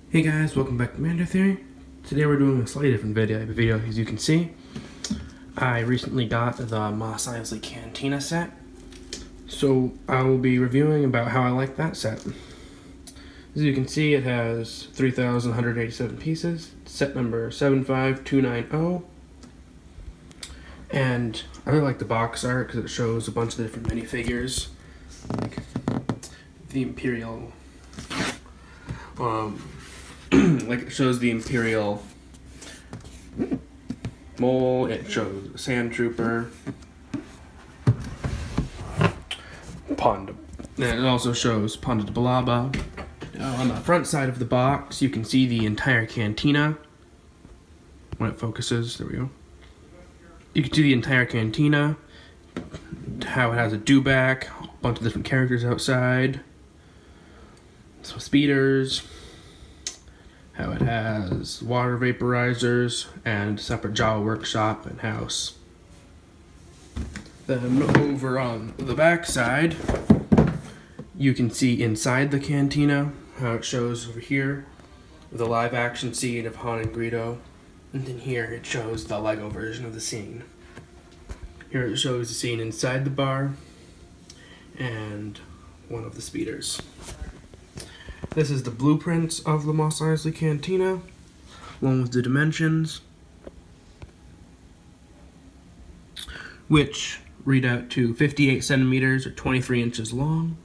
Hey guys, welcome back to Mandotheory. Today we're doing a slightly different video as you can see. I recently got the Mos Eisley Cantina set, so I will be reviewing about how I like that set. As you can see, it has 3,187 pieces, set number 75290, and I really like the box art because it shows a bunch of different minifigures, like the Imperial, like it shows the Imperial mole, it shows a sand trooper, Pond, and it also shows Pond de Balaba. On the front side of the box, you can see the entire cantina. When it focuses, there we go. You can see the entire cantina, how it has a dewback, a bunch of different characters outside, some speeders, how it has water vaporizers and separate Jawa workshop and house. Then over on the back side, you can see inside the cantina how it shows over here the live action scene of Han and Greedo, and then here it shows the Lego version of the scene. Here it shows the scene inside the bar and one of the speeders. This is the blueprints of the Mos Eisley Cantina, along with the dimensions, which read out to 58 centimeters or 23 inches long,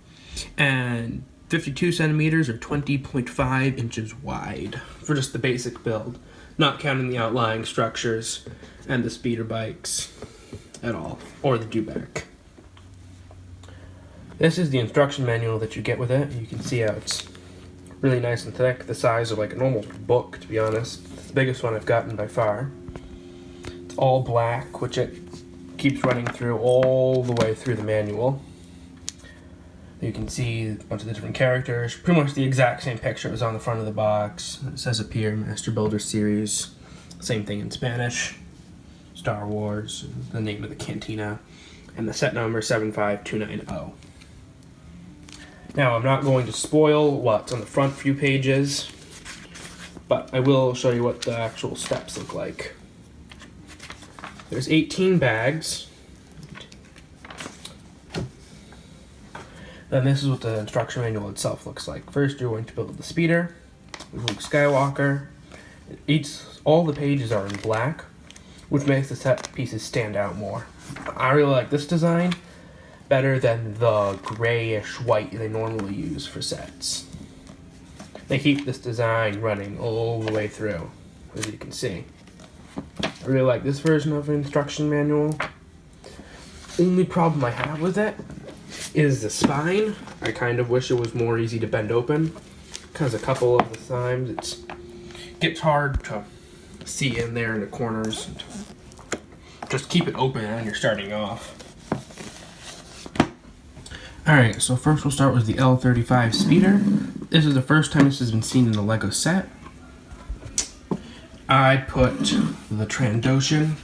and 52 centimeters or 20.5 inches wide for just the basic build, not counting the outlying structures and the speeder bikes at all, or the dewback. This is the instruction manual that you get with it. You can see how it's really nice and thick, the size of like a normal book, to be honest. It's the biggest one I've gotten by far. It's all black, which it keeps running through all the way through the manual. You can see a bunch of the different characters, pretty much the exact same picture as on the front of the box. It says up here, Master Builder Series. Same thing in Spanish. Star Wars, the name of the cantina, and the set number 75290. Now, I'm not going to spoil what's on the front few pages, but I will show you what the actual steps look like. There's 18 bags. Then this is what the instruction manual itself looks like. First, you're going to build the speeder with Luke Skywalker. All the pages are in black, which makes the set pieces stand out more. I really like this design better than the grayish white they normally use for sets. They keep this design running all the way through, as you can see. I really like this version of the instruction manual. Only problem I have with it is the spine. I kind of wish it was more easy to bend open, because a couple of the times it gets hard to see in there in the corners. Just keep it open when you're starting off. Alright, so first we'll start with the L35 speeder. This is the first time this has been seen in the Lego set. I put the Trandoshan,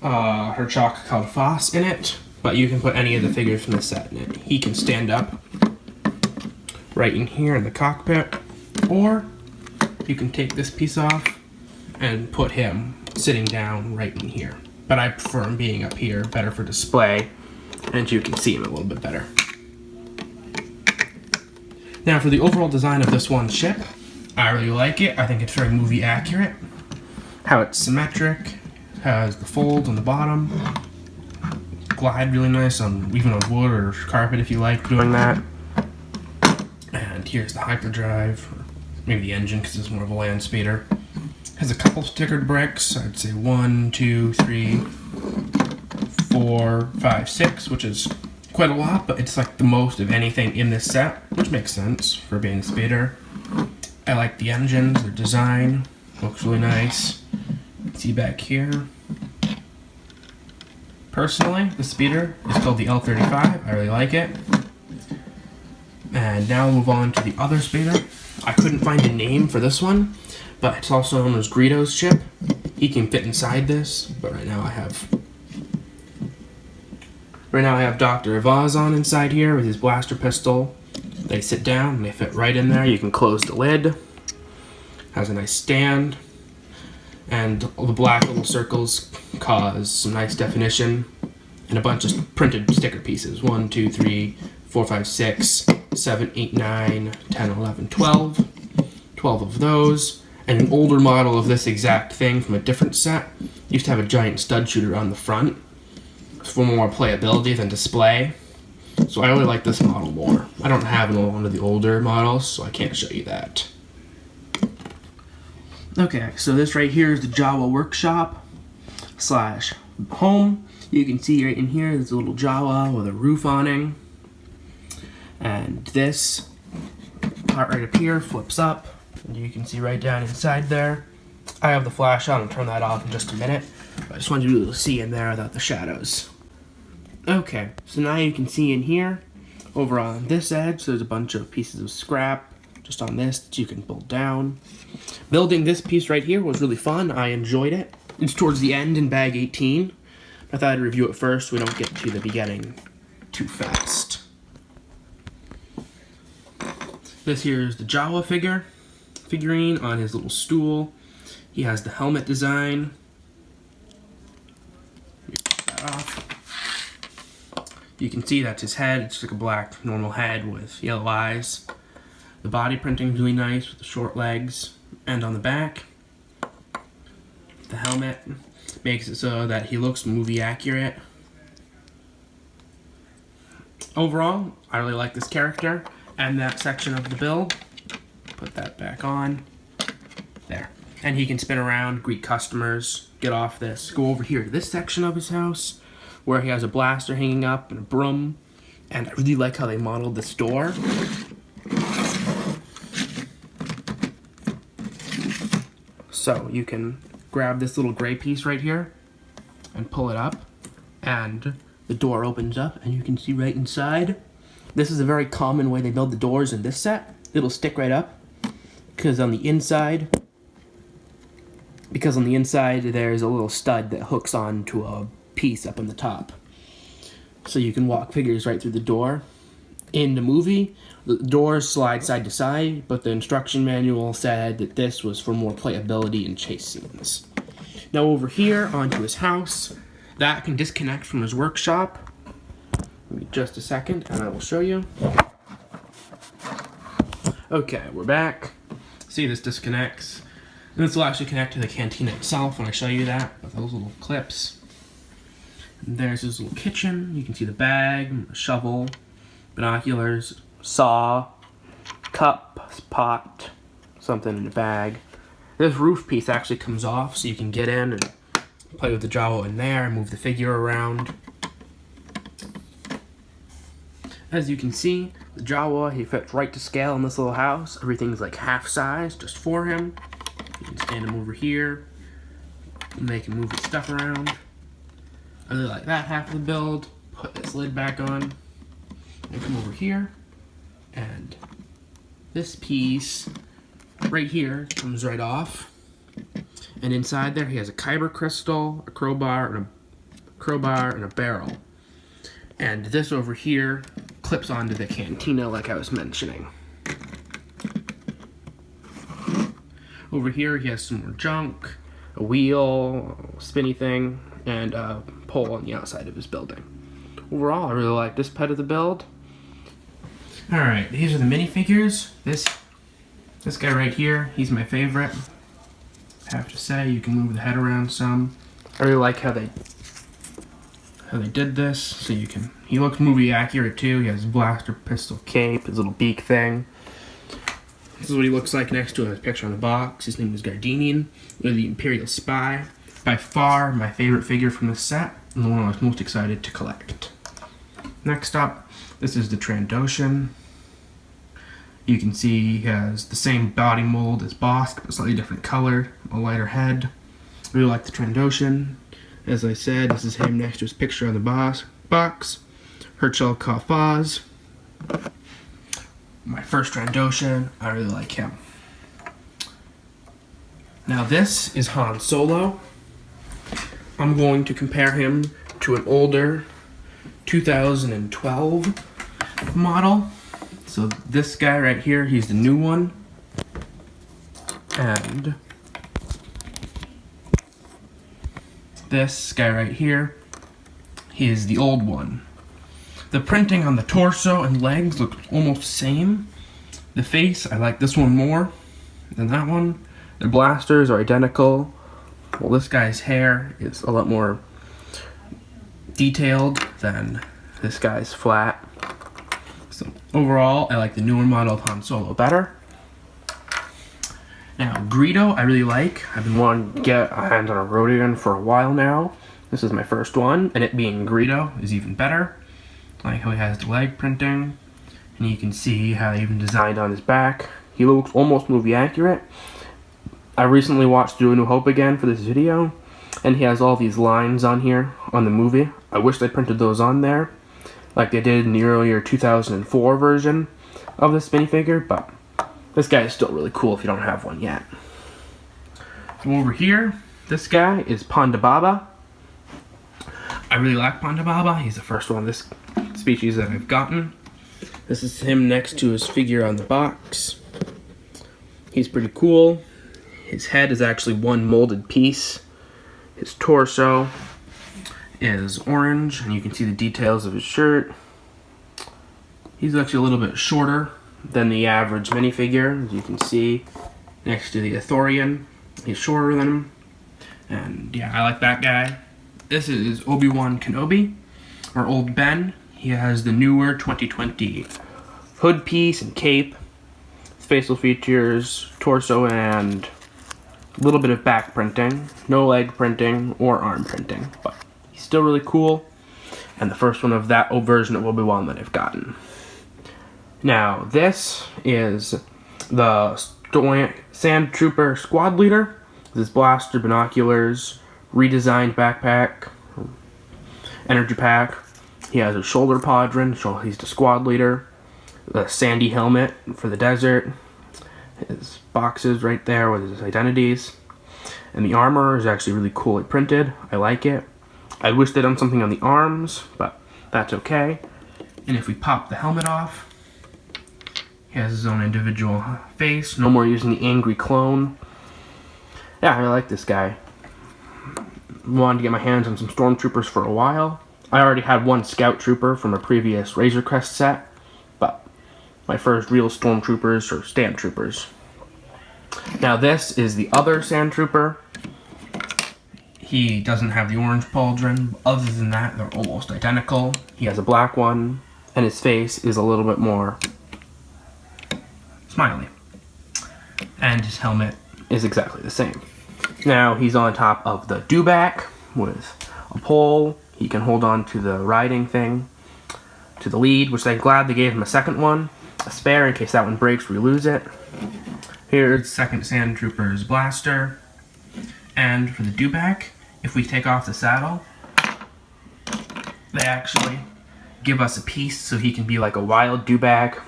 her chalk called Foss in it, but you can put any of the figures from the set in it. He can stand up right in here in the cockpit, or you can take this piece off and put him sitting down right in here. But I prefer him being up here, better for display, and you can see him a little bit better. Now for the overall design of this one ship, I really like it. I think it's very movie accurate. How it's symmetric, has the folds on the bottom, glide really nice on even on wood or carpet if you like doing that. And here's the hyperdrive, or maybe the engine because it's more of a land speeder. Has a couple stickered bricks. I'd say 1, 2, 3, 4, 5, 6, which is quite a lot, but it's like the most of anything in this set, which makes sense for being a speeder. I like the engines, their design, looks really nice. See back here. Personally, the speeder is called the L35. I really like it. And now we'll move on to the other speeder. I couldn't find a name for this one, but it's also known as Greedo's ship. He can fit inside this, but right now I have Dr. Evazan inside here with his blaster pistol, They sit down and they fit right in there. You can close the lid. Has a nice stand. And all the black little circles cause some nice definition. And a bunch of printed sticker pieces. 1, 2, 3, 4, 5, 6, 7, 8, 9, 10, 11, 12. 12 of those. And an older model of this exact thing from a different set used to have a giant stud shooter on the front for more playability than display. So I really like this model more. I don't have one of the older models, so I can't show you that. Okay, so this right here is the Jawa workshop / home. You can see right in here, there's a little Jawa with a roof awning. And this part right up here flips up. And you can see right down inside there. I have the flash on, I'll turn that off in just a minute. I just wanted you to see in there without the shadows. Okay, so now you can see in here, over on this edge, there's a bunch of pieces of scrap just on this that you can pull down. Building this piece right here was really fun. I enjoyed it. It's towards the end in bag 18. I thought I'd review it first so we don't get to the beginning too fast. This here is the Jawa figurine on his little stool. He has the helmet design. Take that off. You can see that's his head. It's like a black normal head with yellow eyes. The body printing is really nice with the short legs. And on the back, the helmet makes it so that he looks movie accurate. Overall, I really like this character and that section of the build. Put that back on. There. And he can spin around, greet customers, get off this, go over here to this section of his house where he has a blaster hanging up and a broom. And I really like how they modeled this door. So you can grab this little gray piece right here and pull it up, and the door opens up and you can see right inside. This is a very common way they build the doors in this set. It'll stick right up because on the inside there's a little stud that hooks onto a piece up on the top. So you can walk figures right through the door. In the movie, the doors slide side to side, but the instruction manual said that this was for more playability in chase scenes. Now over here, onto his house, that can disconnect from his workshop. Give me just a second, and I will show you. Okay, we're back. See, this disconnects. And this will actually connect to the cantina itself when I show you that, with those little clips. And there's his little kitchen. You can see the bag, a shovel, binoculars, saw, cup, pot, something in the bag. This roof piece actually comes off so you can get in and play with the Jawa in there and move the figure around. As you can see, the Jawa, he fits right to scale in this little house. Everything's like half size just for him. You can stand him over here and they can move his stuff around. I really like that half of the build. Put this lid back on. And come over here, and this piece right here comes right off. And inside there, he has a kyber crystal, a crowbar, and a barrel. And this over here clips onto the cantina, like I was mentioning. Over here, he has some more junk, a wheel, a spinny thing, and a pole on the outside of his building. Overall, I really like this part of the build. Alright, these are the minifigures. This guy right here, he's my favorite. I have to say, you can move the head around some. I really like how they did this. So he looks movie accurate too. He has his blaster, pistol, cape, his little beak thing. This is what he looks like next to his picture on the box. His name is Gardenian, or the Imperial Spy. By far, my favorite figure from this set, and the one I was most excited to collect. Next up, this is the Trandoshan. You can see he has the same body mold as Bosk, but slightly different color, a lighter head. I really like the Trandoshan. As I said, this is him next to his picture on the box. Herschel Kafaz. My first Trandoshan, I really like him. Now this is Han Solo. I'm going to compare him to an older 2012 model. So this guy right here, he's the new one. And this guy right here, he is the old one. The printing on the torso and legs look almost the same. The face, I like this one more than that one. The blasters are identical. Well, this guy's hair is a lot more detailed than this guy's flat. So overall, I like the newer model of Han Solo better. Now, Greedo, I really like. I've been wanting to get a hand on a Rodigan for a while now. This is my first one, and it being Greedo is even better. I like how he has the leg printing, and you can see how they even designed on his back. He looks almost movie accurate. I recently watched Do a New Hope again for this video, and he has all these lines on here on the movie. I wish they printed those on there, like they did in the earlier 2004 version of this minifigure, but this guy is still really cool if you don't have one yet. So over here, this guy is Ponda Baba. I really like Ponda Baba. He's the first one of this species that I've gotten. This is him next to his figure on the box. He's pretty cool. His head is actually one molded piece. His torso is orange, and you can see the details of his shirt. He's actually a little bit shorter than the average minifigure, as you can see next to the Ithorian. He's shorter than him, and yeah, I like that guy. This is Obi-Wan Kenobi, or Old Ben. He has the newer 2020 hood piece and cape, facial features, torso, and a little bit of back printing. No leg printing or arm printing, but he's still really cool, and the first one of that version of Obi-Wan that I've gotten. Now, this is the Sand Trooper Squad Leader. This blaster, binoculars, redesigned backpack, energy pack. He has a shoulder podron, so he's the squad leader. The sandy helmet for the desert. His boxes right there with his identities. And the armor is actually really coolly printed. I like it. I wish they'd done something on the arms, but that's okay. And if we pop the helmet off, he has his own individual face. No more using the angry clone. Yeah, I like this guy. Wanted to get my hands on some stormtroopers for a while. I already had one scout trooper from a previous Razor Crest set, but my first real stormtroopers or stamp troopers. Now this is the other sand trooper. He doesn't have the orange pauldron. Other than that, they're almost identical. He has a black one, and his face is a little bit more smiley. And his helmet is exactly the same. Now he's on top of the dewback with a pole. He can hold on to the riding thing, to the lead, which I'm glad they gave him a second one, a spare in case that one breaks, we lose it. Here's second Sand Trooper's blaster. And for the dewback, if we take off the saddle, they actually give us a piece so he can be like a wild dewback.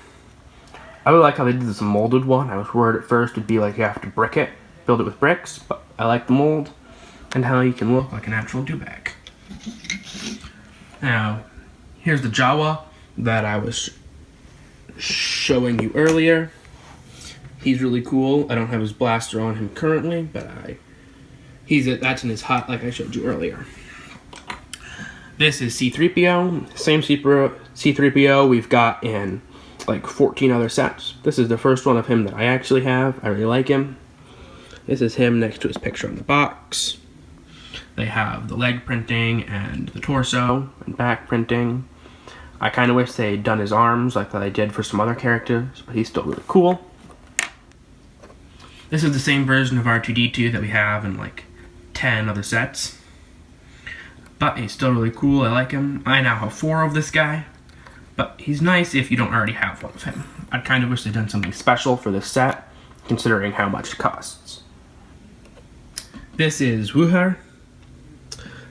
I really like how they did this molded one. I was worried at first it'd be like you have to brick it, build it with bricks, but I like the mold and how he can look like an actual dewback. Now, here's the Jawa that I was showing you earlier. He's really cool. I don't have his blaster on him currently, but that's in his hut like I showed you earlier. This is C-3PO. Same C-3PO we've got in like 14 other sets. This is the first one of him that I actually have. I really like him. This is him next to his picture on the box. They have the leg printing and the torso and back printing. I kind of wish they'd done his arms like they did for some other characters, but he's still really cool. This is the same version of R2-D2 that we have in like 10 other sets. But he's still really cool. I like him. I now have 4 of this guy. But he's nice if you don't already have one of him. I kind of wish they'd done something special for this set, considering how much it costs. This is Wuher.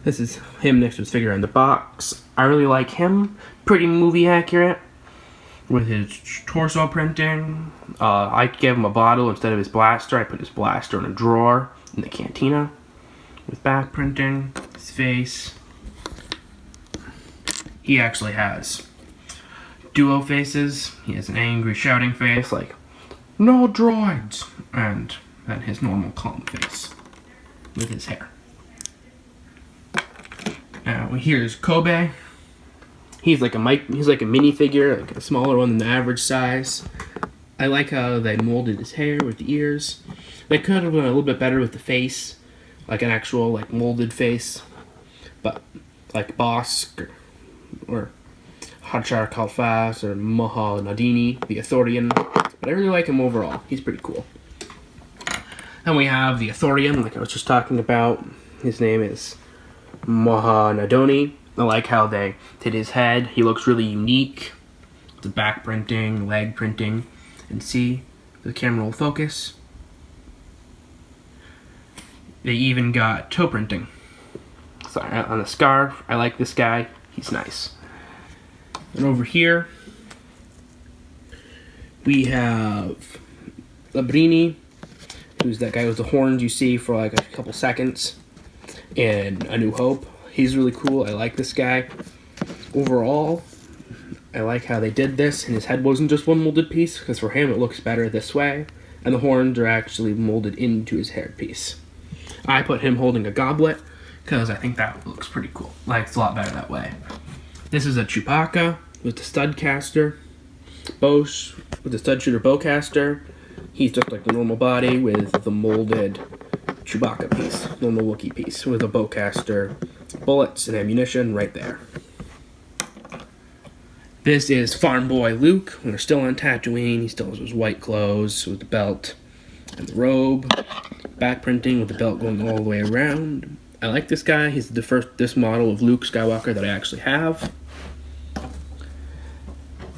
This is him next to his figure in the box. I really like him. Pretty movie accurate. With his torso printing. I gave him a bottle instead of his blaster. I put his blaster in a drawer in the cantina. With back printing. His face. He actually has duo faces. He has an angry shouting face like, "No droids!" And then his normal calm face with his hair. Now here's Kobe. He's like a minifigure, like a smaller one than the average size. I like how they molded his hair with the ears. They could have done a little bit better with the face, like an actual like molded face. But like Bosk or Hajar Kalfas or Maha Nadini, the Authorian. But I really like him overall. He's pretty cool. And we have the Authorian, like I was just talking about. His name is Maha Nadoni. I like how they did his head. He looks really unique. The back printing, leg printing. And see, the camera will focus. They even got toe printing. Sorry, on the scarf. I like this guy. He's nice. And over here, we have Labrini, who's that guy with the horns you see for like a couple seconds in A New Hope. He's really cool. I like this guy. Overall, I like how they did this, and his head wasn't just one molded piece, because for him it looks better this way, and the horns are actually molded into his hairpiece. I put him holding a goblet, because I think that looks pretty cool. Like, it's a lot better that way. This is a Chewbacca with the stud caster, with the stud shooter bowcaster. He's just like the normal body with the molded Chewbacca piece, normal Wookiee piece, with a bowcaster, bullets, and ammunition right there. This is Farm Boy Luke. We're still on Tatooine. He still has his white clothes with the belt and the robe. Back printing with the belt going all the way around. I like this guy. He's this model of Luke Skywalker that I actually have.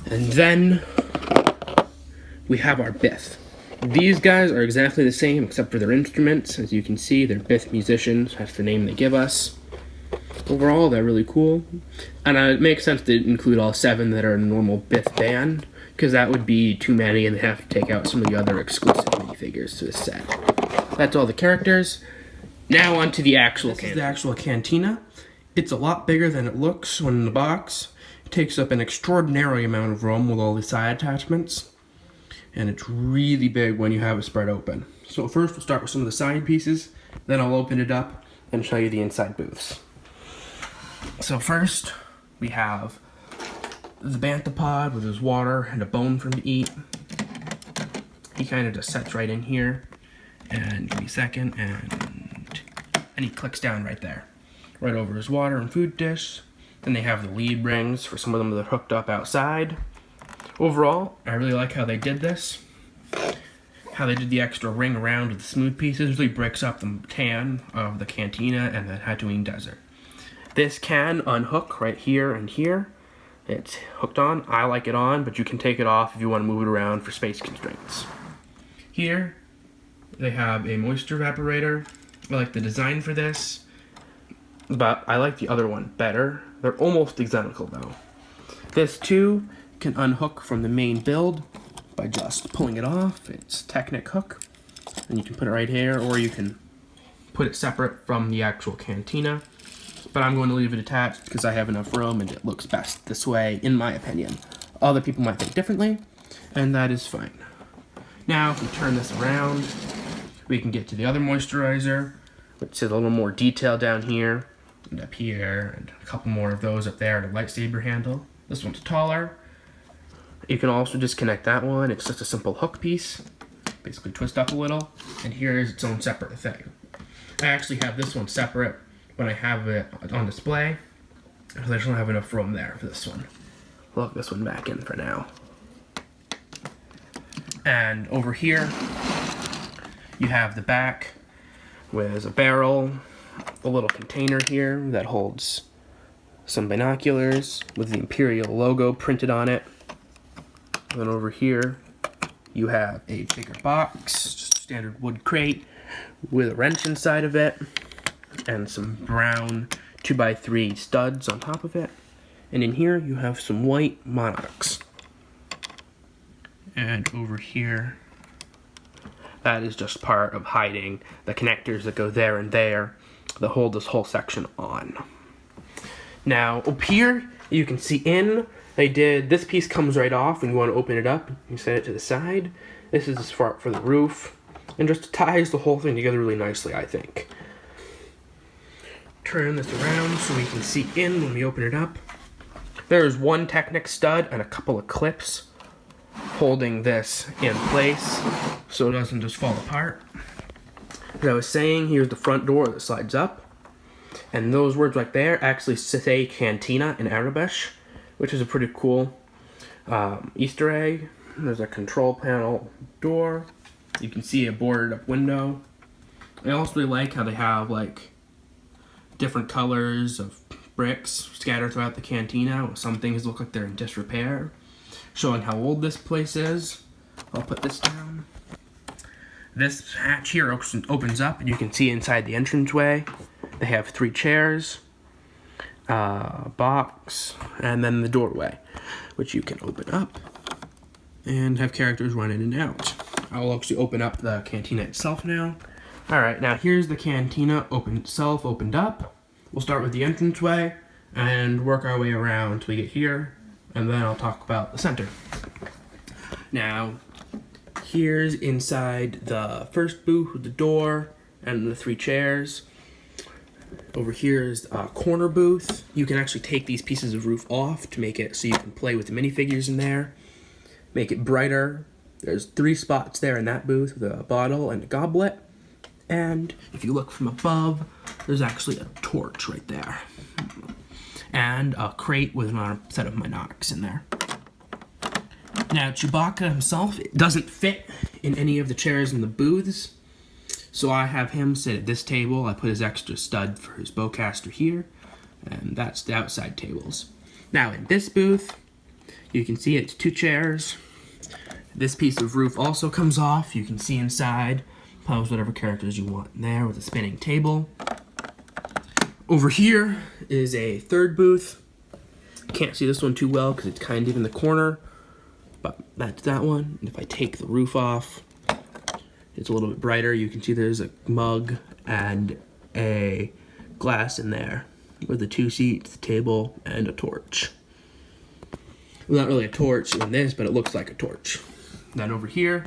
And then we have our Bith. These guys are exactly the same except for their instruments. As you can see, they're Bith musicians. That's the name they give us. Overall, they're really cool. And it makes sense to include all 7 that are in a normal Bith band, because that would be too many and they have to take out some of the other exclusive minifigures to the set. That's all the characters. Now on to the actual cantina. This is the actual cantina. It's a lot bigger than it looks when in the box. It takes up an extraordinary amount of room with all the side attachments. And it's really big when you have it spread open. So first we'll start with some of the side pieces, then I'll open it up and show you the inside booths. So first, we have the Bantha Pod with his water and a bone for him to eat. He kind of just sets right in here. And give me a second, and he clicks down right there. Right over his water and food dish. Then they have the lead rings for some of them that are hooked up outside. Overall, I really like how they did this. How they did the extra ring around with the smooth pieces really breaks up the tan of the cantina and the Tatooine desert. This can unhook right here and here. It's hooked on. I like it on, but you can take it off if you want to move it around for space constraints. Here, they have a moisture evaporator. I like the design for this, but I like the other one better. They're almost identical though. This too can unhook from the main build by just pulling it off. It's Technic hook, and you can put it right here, or you can put it separate from the actual cantina. But I'm going to leave it attached because I have enough room and it looks best this way, in my opinion. Other people might think differently, and that is fine. Now, if we turn this around, we can get to the other moisturizer, which is a little more detail down here, and up here, and a couple more of those up there, and a lightsaber handle. This one's taller. You can also disconnect that one. It's just a simple hook piece. Basically twist up a little, and here is its own separate thing. I actually have this one separate when I have it on display, because I just don't have enough room there for this one. Look this one back in for now. And over here, you have the back with a barrel, a little container here that holds some binoculars with the Imperial logo printed on it. And then over here, you have a bigger box, just a standard wood crate with a wrench inside of it, and some brown 2x3 studs on top of it. And in here, you have some white monarchs. And over here, that is just part of hiding the connectors that go there and there that hold this whole section on. Now, up here, you can see in This piece comes right off when you want to open it up. You set it to the side. This is for the roof. And just ties the whole thing together really nicely, I think. Turn this around so we can see in when we open it up. There's one Technic stud and a couple of clips holding this in place so it doesn't just fall apart. As I was saying, here's the front door that slides up. And those words right there actually say Cantina in Arabic, which is a pretty cool Easter egg. There's a control panel door. You can see a boarded up window. I also really like how they have like different colors of bricks scattered throughout the cantina. Some things look like they're in disrepair, showing how old this place is. I'll put this down. This hatch here opens up and you can see inside the entranceway. They have 3 chairs, a box, and then the doorway, which you can open up and have characters run in and out. I'll actually open up the cantina itself now. Alright, now here's the cantina opened up. We'll start with the entranceway and work our way around till we get here, and then I'll talk about the center. Now, here's inside the first booth with the door and the 3 chairs. Over here is a corner booth. You can actually take these pieces of roof off to make it so you can play with the minifigures in there. Make it brighter. There's 3 spots there in that booth with a bottle and a goblet. And if you look from above, there's actually a torch right there. And a crate with a set of Minox in there. Now, Chewbacca himself doesn't fit in any of the chairs in the booths. So I have him sit at this table. I put his extra stud for his bowcaster here. And that's the outside tables. Now, in this booth, you can see it's 2 chairs. This piece of roof also comes off. You can see inside. Pose whatever characters you want in there with a spinning table. Over here is a 3rd booth. Can't see this one too well because it's kind of in the corner. But that's that one. And if I take the roof off, it's a little bit brighter. You can see there's a mug and a glass in there with the 2 seats, table, and a torch. Well, not really a torch in this, but it looks like a torch. Then over here,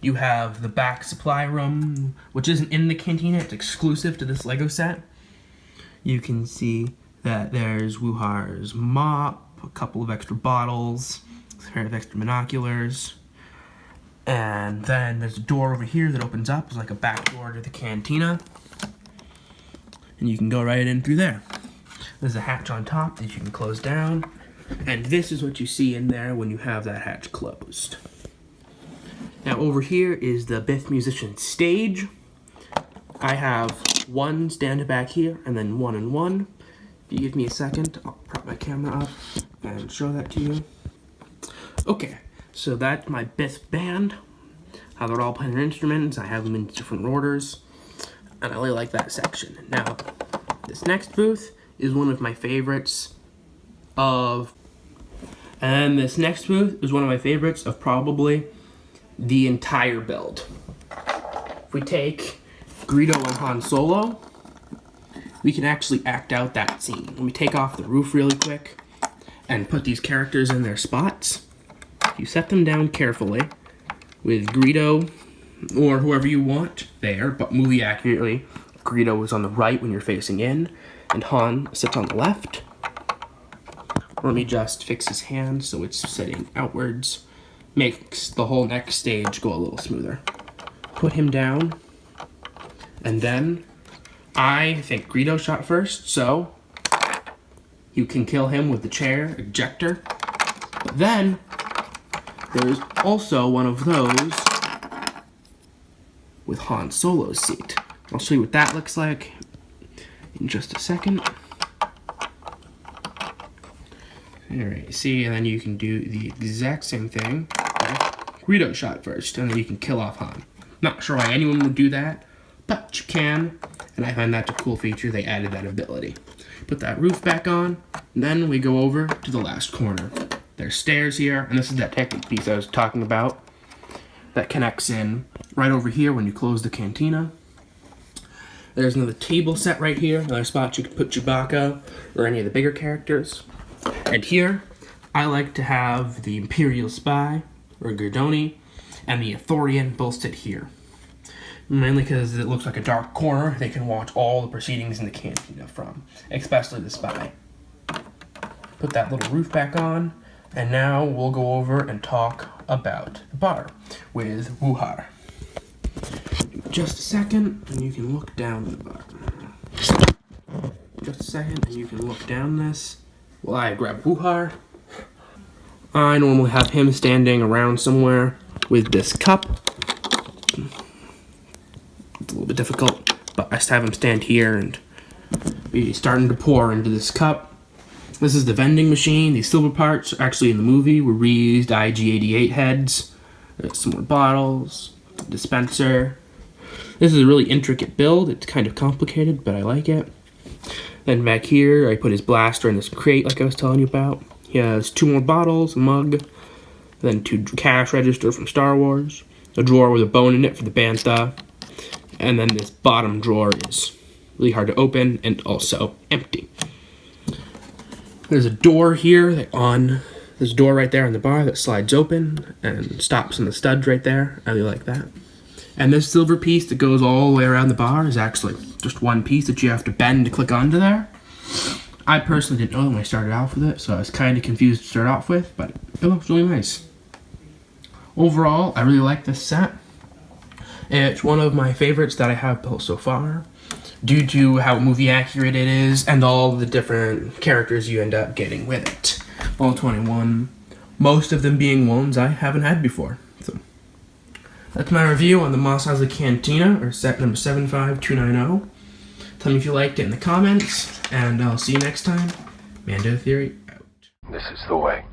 you have the back supply room, which isn't in the cantina. It's exclusive to this Lego set. You can see that there's Wuhar's mop, a couple of extra bottles, a pair of extra binoculars. And then there's a door over here that opens up. It's like a back door to the cantina. And you can go right in through there. There's a hatch on top that you can close down. And this is what you see in there when you have that hatch closed. Now over here is the Biff Musician stage. I have 1 stand back here and then 1 and 1. If you give me a second, I'll prop my camera up and show that to you. Okay. So that's my Biff band, how they're all playing their instruments. I have them in different orders, and I really like that section. Now, this next booth is one of my favorites of probably the entire build. If we take Greedo and Han Solo, we can actually act out that scene. Let me take off the roof really quick and put these characters in their spots. You set them down carefully with Greedo or whoever you want there, but movie accurately. Greedo is on the right when you're facing in, and Han sits on the left. Let me just fix his hand so it's sitting outwards. Makes the whole next stage go a little smoother. Put him down, and then I think Greedo shot first, so you can kill him with the chair ejector. But then there's also one of those with Han Solo's seat. I'll show you what that looks like in just a second. Alright, see, and then you can do the exact same thing. Greedo shot first, and then you can kill off Han. Not sure why anyone would do that, but you can, and I find that's a cool feature. They added that ability. Put that roof back on, and then we go over to the last corner. There's stairs here, and this is that Technic piece I was talking about that connects in right over here when you close the cantina. There's another table set right here, another spot you can put Chewbacca or any of the bigger characters. And here, I like to have the Imperial Spy, or Gerdoni, and the Ithorian both sit here. Mainly because it looks like a dark corner they can watch all the proceedings in the cantina from, especially the spy. Put that little roof back on, and now we'll go over and talk about the bar with Wuhar. Just a second, and you can look down the bar. Just a second, and you can look down this while I grab Wuhar. I normally have him standing around somewhere with this cup. It's a little bit difficult, but I just have him stand here and be starting to pour into this cup. This is the vending machine. These silver parts, actually in the movie, were reused IG-88 heads. There's some more bottles, dispenser. This is a really intricate build. It's kind of complicated, but I like it. Then back here, I put his blaster in this crate like I was telling you about. He has 2 more bottles, a mug, then 2 cash register from Star Wars, a drawer with a bone in it for the bantha, and then this bottom drawer is really hard to open and also empty. There's a door here there's a door right there on the bar that slides open and stops in the studs right there. I really like that. And this silver piece that goes all the way around the bar is actually just one piece that you have to bend to click onto there. I personally didn't know when I started off with it, so I was kind of confused to start off with, but it looks really nice. Overall, I really like this set. It's one of my favorites that I have built so far, due to how movie accurate it is and all the different characters you end up getting with it. All 21, most of them being ones I haven't had before. So that's my review on the Mos Eisley Cantina, or set number 75290. Tell me if you liked it in the comments, and I'll see you next time. Mandotheory out. This is the way.